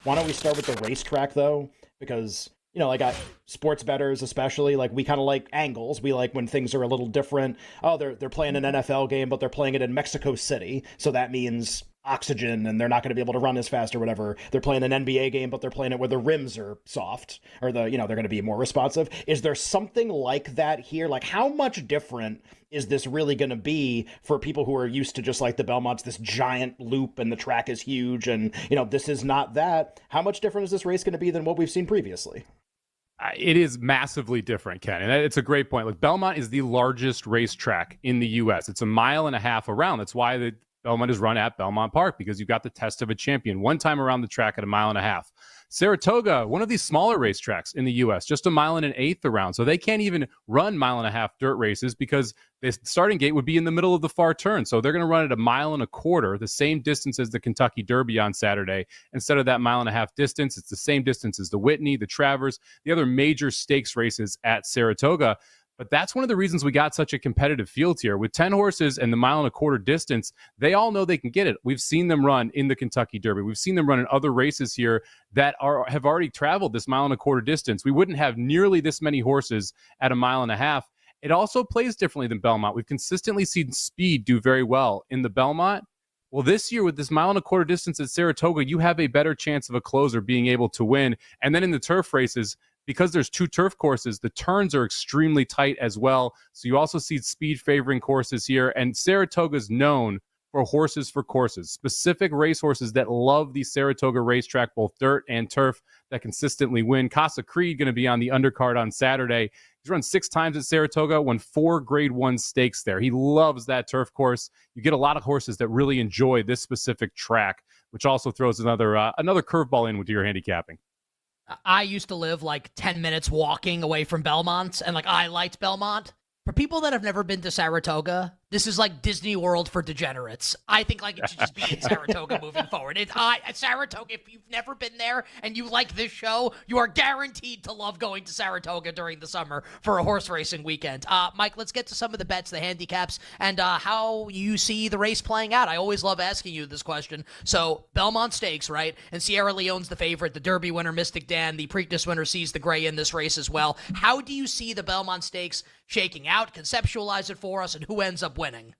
Why don't we start with the racetrack though? Because like sports bettors, especially, like we kind of like angles. We like when things are a little different. Oh, they're playing an NFL game, but they're playing it in Mexico City, so that means oxygen, and they're not going to be able to run as fast or whatever. They're playing an NBA game, but they're playing it where the rims are soft, or they're going to be more responsive. Is there something like that here? Like, how much different is this really going to be for people who are used to just like the Belmont's this giant loop and the track is huge, and this is not that? How much different is this race going to be than what we've seen previously? It is massively different, Ken. And it's a great point. Like, Belmont is the largest racetrack in the U.S. It's a mile and a half around. That's why the Belmont is run at Belmont Park, because you've got the test of a champion one time around the track at a mile and a half. Saratoga, one of these smaller racetracks in the U.S., just a mile and an eighth around. So they can't even run mile and a half dirt races because the starting gate would be in the middle of the far turn. So they're going to run it a mile and a quarter, the same distance as the Kentucky Derby on Saturday. Instead of that mile and a half distance, it's the same distance as the Whitney, the Travers, the other major stakes races at Saratoga. But that's one of the reasons we got such a competitive field here. With 10 horses and the mile and a quarter distance, they all know they can get it. We've seen them run in the Kentucky Derby. We've seen them run in other races here that have already traveled this mile and a quarter distance. We wouldn't have nearly this many horses at a mile and a half. It also plays differently than Belmont. We've consistently seen speed do very well in the Belmont. Well, this year with this mile and a quarter distance at Saratoga, you have a better chance of a closer being able to win. And then in the turf races, because there's two turf courses, the turns are extremely tight as well. So you also see speed favoring courses here. And Saratoga's known for horses for courses, specific racehorses that love the Saratoga racetrack, both dirt and turf, that consistently win. Casa Creed going to be on the undercard on Saturday. He's run 6 times at Saratoga, won 4 Grade 1 stakes there. He loves that turf course. You get a lot of horses that really enjoy this specific track, which also throws another curveball in with your handicapping. I used to live like 10 minutes walking away from Belmont, and like I liked Belmont. For people that have never been to Saratoga, this is like Disney World for degenerates. I think like it should just be in Saratoga moving forward. Saratoga, if you've never been there and you like this show, you are guaranteed to love going to Saratoga during the summer for a horse racing weekend. Mike, let's get to some of the bets, the handicaps, and how you see the race playing out. I always love asking you this question. So Belmont Stakes, right? And Sierra Leone's the favorite. The Derby winner, Mystic Dan, the Preakness winner, sees the gray in this race as well. How do you see the Belmont Stakes shaking out? Conceptualize it for us, and who ends up winning?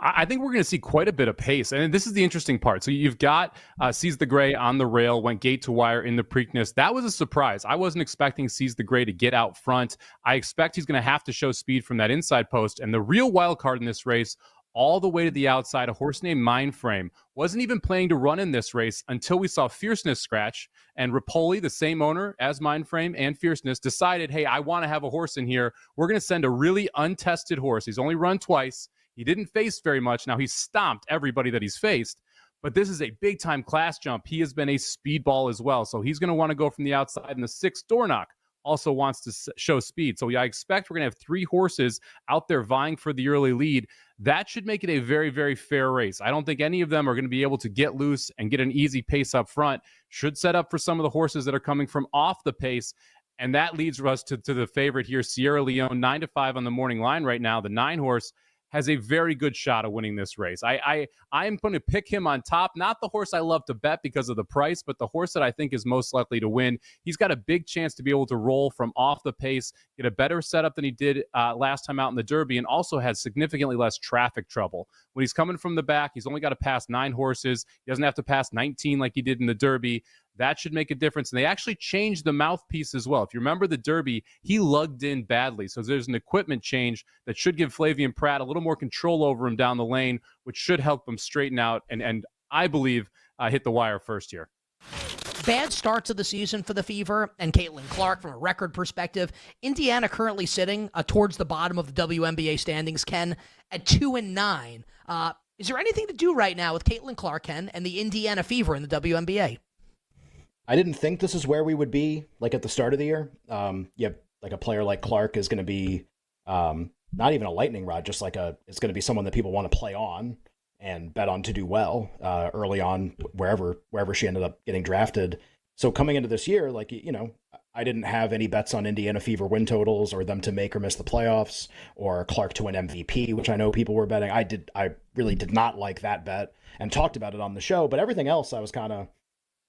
I think we're going to see quite a bit of pace. And this is the interesting part. So you've got Seize the Gray on the rail, went gate to wire in the Preakness. That was a surprise. I wasn't expecting Seize the Gray to get out front. I expect he's going to have to show speed from that inside post. And the real wild card in this race, all the way to the outside, a horse named Mindframe, wasn't even planning to run in this race until we saw Fierceness scratch. And Rapoli, the same owner as Mindframe and Fierceness, decided, hey, I want to have a horse in here. We're going to send a really untested horse. He's only run twice. He didn't face very much. Now, he's stomped everybody that he's faced, but this is a big-time class jump. He has been a speedball as well, so he's going to want to go from the outside. And the 6th Dornock also wants to show speed. So I expect we're going to have 3 horses out there vying for the early lead. That should make it a very, very fair race. I don't think any of them are going to be able to get loose and get an easy pace up front. Should set up for some of the horses that are coming from off the pace. And that leads us to the favorite here, Sierra Leone, 9-5 on the morning line right now. The 9 horse has a very good shot of winning this race. I'm going to pick him on top, not the horse I love to bet because of the price, but the horse that I think is most likely to win. He's got a big chance to be able to roll from off the pace, get a better setup than he did last time out in the Derby, and also has significantly less traffic trouble. When he's coming from the back, he's only got to pass 9 horses. He doesn't have to pass 19 like he did in the Derby. That should make a difference. And they actually changed the mouthpiece as well. If you remember the Derby, he lugged in badly. So there's an equipment change that should give Flavien Prat a little more control over him down the lane, which should help him straighten out and I believe, hit the wire first here. Bad starts of the season for the Fever and Caitlin Clark from a record perspective. Indiana currently sitting towards the bottom of the WNBA standings, Ken, at 2-9. Is there anything to do right now with Caitlin Clark, Ken, and the Indiana Fever in the WNBA? I didn't think this is where we would be, like at the start of the year. Like a player like Clark is going to be not even a lightning rod, just like it's going to be someone that people want to play on and bet on to do well early on, wherever she ended up getting drafted. So coming into this year, I didn't have any bets on Indiana Fever win totals or them to make or miss the playoffs or Clark to win MVP, which I know people were betting. I really did not like that bet and talked about it on the show, but everything else I was kind of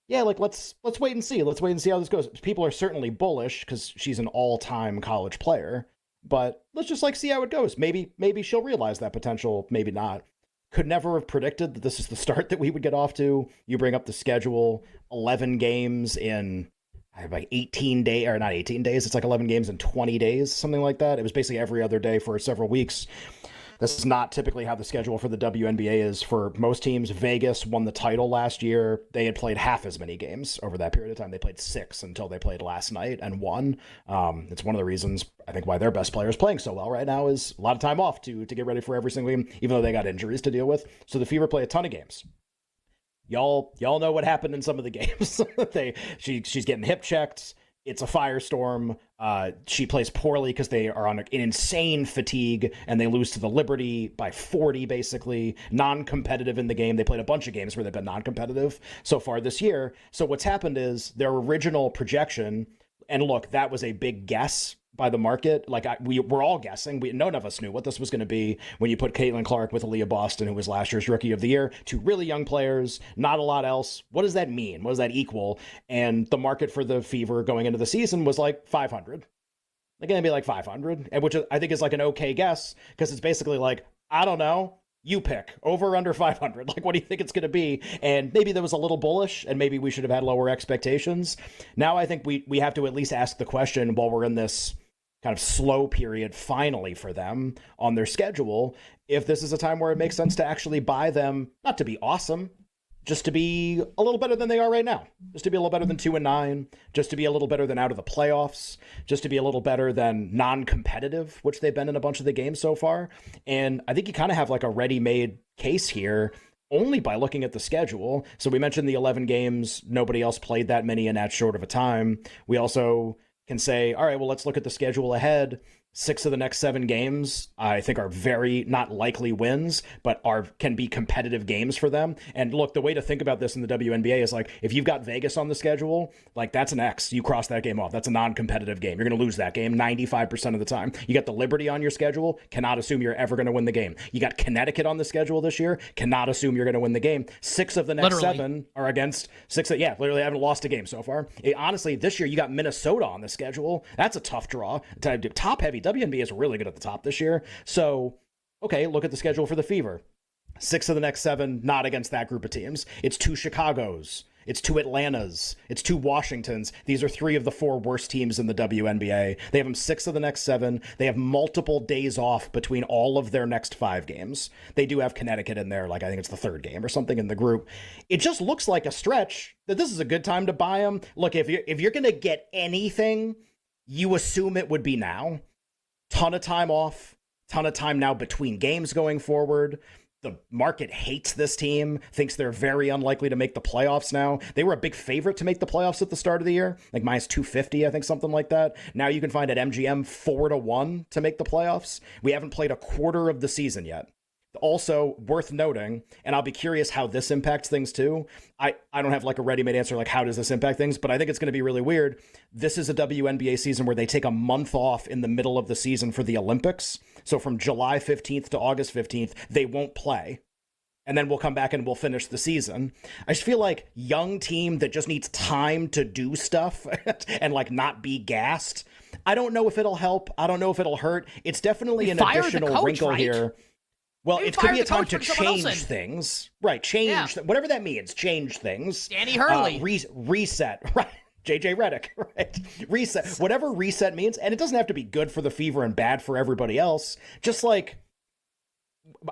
yeah, like let's wait and see. Let's wait and see how this goes. People are certainly bullish because she's an all-time college player, but let's just like see how it goes. Maybe she'll realize that potential, maybe not. Could never have predicted that this is the start that we would get off to. You bring up the schedule, 11 games in like 18 days, or not 18 days, it's like 11 games in 20 days, something like that. It was basically every other day for several weeks. This is not typically how the schedule for the WNBA is for most teams. Vegas won the title last year. They had played half as many games over that period of time. They played 6 until they played last night and won. It's one of the reasons I think why their best player is playing so well right now is a lot of time off to get ready for every single game, even though they got injuries to deal with. So the Fever play a ton of games. Y'all know what happened in some of the games. She's getting hip checked. It's a firestorm. She plays poorly because they are on an insane fatigue and they lose to the Liberty by 40, basically. Non-competitive in the game. They played a bunch of games where they've been non-competitive so far this year. So what's happened is their original projection, and look, that was a big guess by the market. Like we're all guessing. None of us knew what this was going to be when you put Caitlin Clark with Aaliyah Boston, who was last year's Rookie of the Year. 2 really young players, not a lot else. What does that mean? What does that equal? And the market for the Fever going into the season was like 500. They're going to be like 500, and which I think is like an okay guess because it's basically like, I don't know. You pick over or under 500. Like, what do you think it's going to be? And maybe that was a little bullish, and maybe we should have had lower expectations. Now I think we have to at least ask the question while we're in this kind of slow period finally for them on their schedule, if this is a time where it makes sense to actually buy them, not to be awesome, just to be a little better than they are right now, just to be a little better than 2-9, just to be a little better than out of the playoffs, just to be a little better than non-competitive, which they've been in a bunch of the games so far. And I think you kind of have like a ready-made case here only by looking at the schedule. So we mentioned the 11 games. Nobody else played that many in that short of a time. We also can say, all right, well, let's look at the schedule ahead. 6 of the next 7 games, I think, are very not likely wins, but can be competitive games for them. And look, the way to think about this in the WNBA is like, if you've got Vegas on the schedule, like that's an X. You cross that game off. That's a non-competitive game. You're going to lose that game 95% of the time. You got the Liberty on your schedule, cannot assume you're ever going to win the game. You got Connecticut on the schedule this year, cannot assume you're going to win the game. 6 of the next 7 are against literally haven't lost a game so far. Honestly, this year you got Minnesota on the schedule. That's a tough draw. Top heavy. WNBA is really good at the top this year. So, okay, look at the schedule for the Fever. 6 of the next 7, not against that group of teams. It's 2 Chicagos. It's 2 Atlantas. It's 2 Washingtons. These are 3 of the 4 worst teams in the WNBA. They have them 6 of the next 7. They have multiple days off between all of their next 5 games. They do have Connecticut in there, like I think it's the 3rd game or something in the group. It just looks like a stretch that this is a good time to buy them. Look, if you're going to get anything, you assume it would be now. Ton of time off, ton of time now between games going forward. The market hates this team, thinks they're very unlikely to make the playoffs now. They were a big favorite to make the playoffs at the start of the year, like minus 250, I think, something like that. Now you can find at MGM 4-1 to make the playoffs. We haven't played a quarter of the season yet. Also worth noting, and I'll be curious how this impacts things too. I don't have like a ready-made answer like how does this impact things, but I think it's going to be really weird. This is a WNBA season where they take a month off in the middle of the season for the Olympics. So from July 15th to August 15th, they won't play. And then we'll come back and we'll finish the season. I just feel like young team that just needs time to do stuff and like not be gassed. I don't know if it'll help. I don't know if it'll hurt. It's definitely an additional wrinkle here. Well, it could be a time to change things. Right, change, whatever that means, change things. Danny Hurley. Reset, right. JJ Redick, right? Reset, whatever reset means. And it doesn't have to be good for the Fever and bad for everybody else. Just like,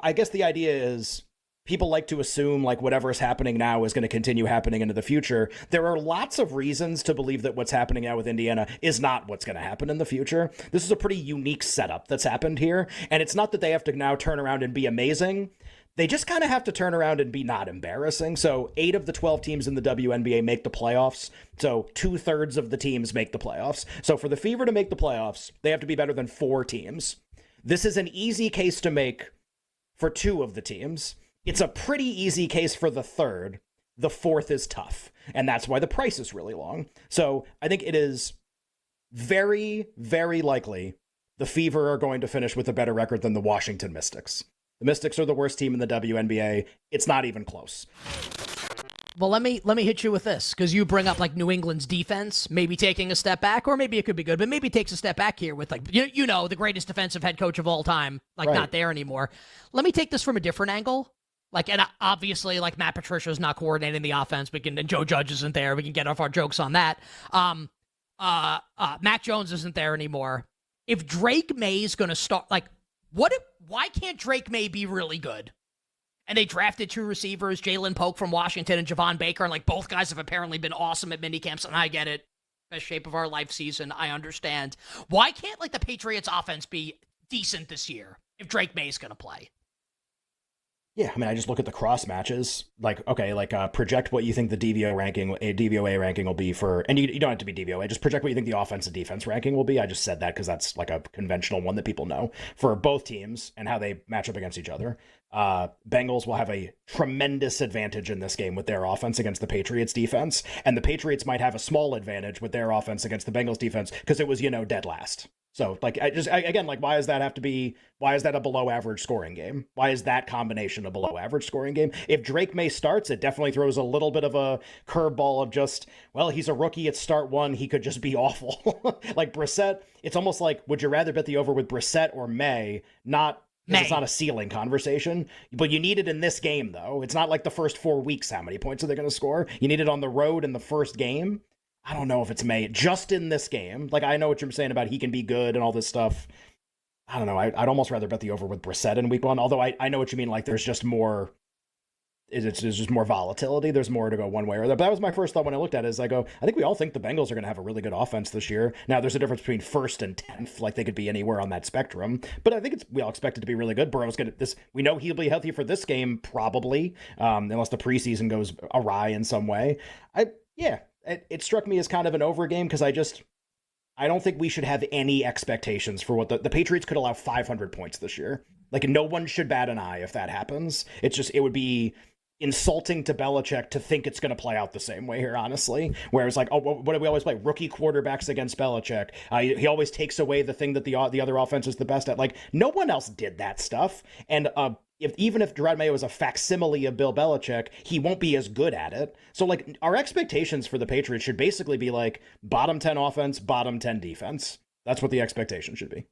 I guess the idea is people like to assume like whatever is happening now is going to continue happening into the future. There are lots of reasons to believe that what's happening now with Indiana is not what's going to happen in the future. This is a pretty unique setup that's happened here. And it's not that they have to now turn around and be amazing. They just kind of have to turn around and be not embarrassing. So 8 of the 12 teams in the WNBA make the playoffs. So 2/3 of the teams make the playoffs. So for the Fever to make the playoffs, they have to be better than 4 teams. This is an easy case to make for 2 of the teams. It's a pretty easy case for the 3rd. The 4th is tough. And that's why the price is really long. So I think it is very, very likely the Fever are going to finish with a better record than the Washington Mystics. The Mystics are the worst team in the WNBA. It's not even close. Well, let me hit you with this, because you bring up like New England's defense maybe taking a step back, or maybe it could be good, but maybe it takes a step back here with like the greatest defensive head coach of all time, like Right. not there anymore. Let me take this from a different angle. Like, and obviously, like Matt Patricia's not coordinating the offense. And Joe Judge isn't there. We can get off our jokes on that. Mac Jones isn't there anymore. If Drake May's going to start, like, why can't Drake May be really good? And they drafted 2 receivers, Jalen Polk from Washington and Javon Baker, and like both guys have apparently been awesome at minicamps, and I get it. Best shape of our life season, I understand. Why can't like the Patriots offense be decent this year if Drake May's going to play? Yeah, I mean, I just look at the cross matches. Like, okay, like project what you think the DVOA ranking will be for, and you don't have to be DVOA. Just project what you think the offense and defense ranking will be. I just said that because that's like a conventional one that people know for both teams and how they match up against each other. Bengals will have a tremendous advantage in this game with their offense against the Patriots defense, and the Patriots might have a small advantage with their offense against the Bengals defense because it was dead last. So, like, again, like, why does that a below average scoring game? Why is that combination a below average scoring game? If Drake May starts, it definitely throws a little bit of a curveball of just, well, he's a rookie at start 1. He could just be awful. Like Brissett, it's almost like, would you rather bet the over with Brissett or May? Not, because it's not a ceiling conversation, but you need it in this game, though. It's not like the first 4 weeks. How many points are they going to score? You need it on the road in the first game. I don't know if it's May just in this game. Like, I know what you're saying about he can be good and all this stuff. I don't know. I'd almost rather bet the over with Brissett in week 1. Although I know what you mean. Like, there's just more. There's just more volatility. There's more to go one way or the other. But that was my first thought when I looked at it. Is I think we all think the Bengals are going to have a really good offense this year. Now, there's a difference between 1st and 10th. Like, they could be anywhere on that spectrum. But I think we all expect it to be really good. Burrow's going to we know he'll be healthy for this game probably, unless the preseason goes awry in some way. It struck me as kind of an over game because I don't think we should have any expectations for what the Patriots could allow 500 points this year. Like, no one should bat an eye if that happens. It would be insulting to Belichick to think it's going to play out the same way here, honestly. Whereas, like, what do we always play? Rookie quarterbacks against Belichick. He always takes away the thing that the other offense is the best at. Like, no one else did that stuff. And even if Gerard Mayo is a facsimile of Bill Belichick, he won't be as good at it. So, like, our expectations for the Patriots should basically be like bottom 10 offense, bottom 10 defense. That's what the expectation should be.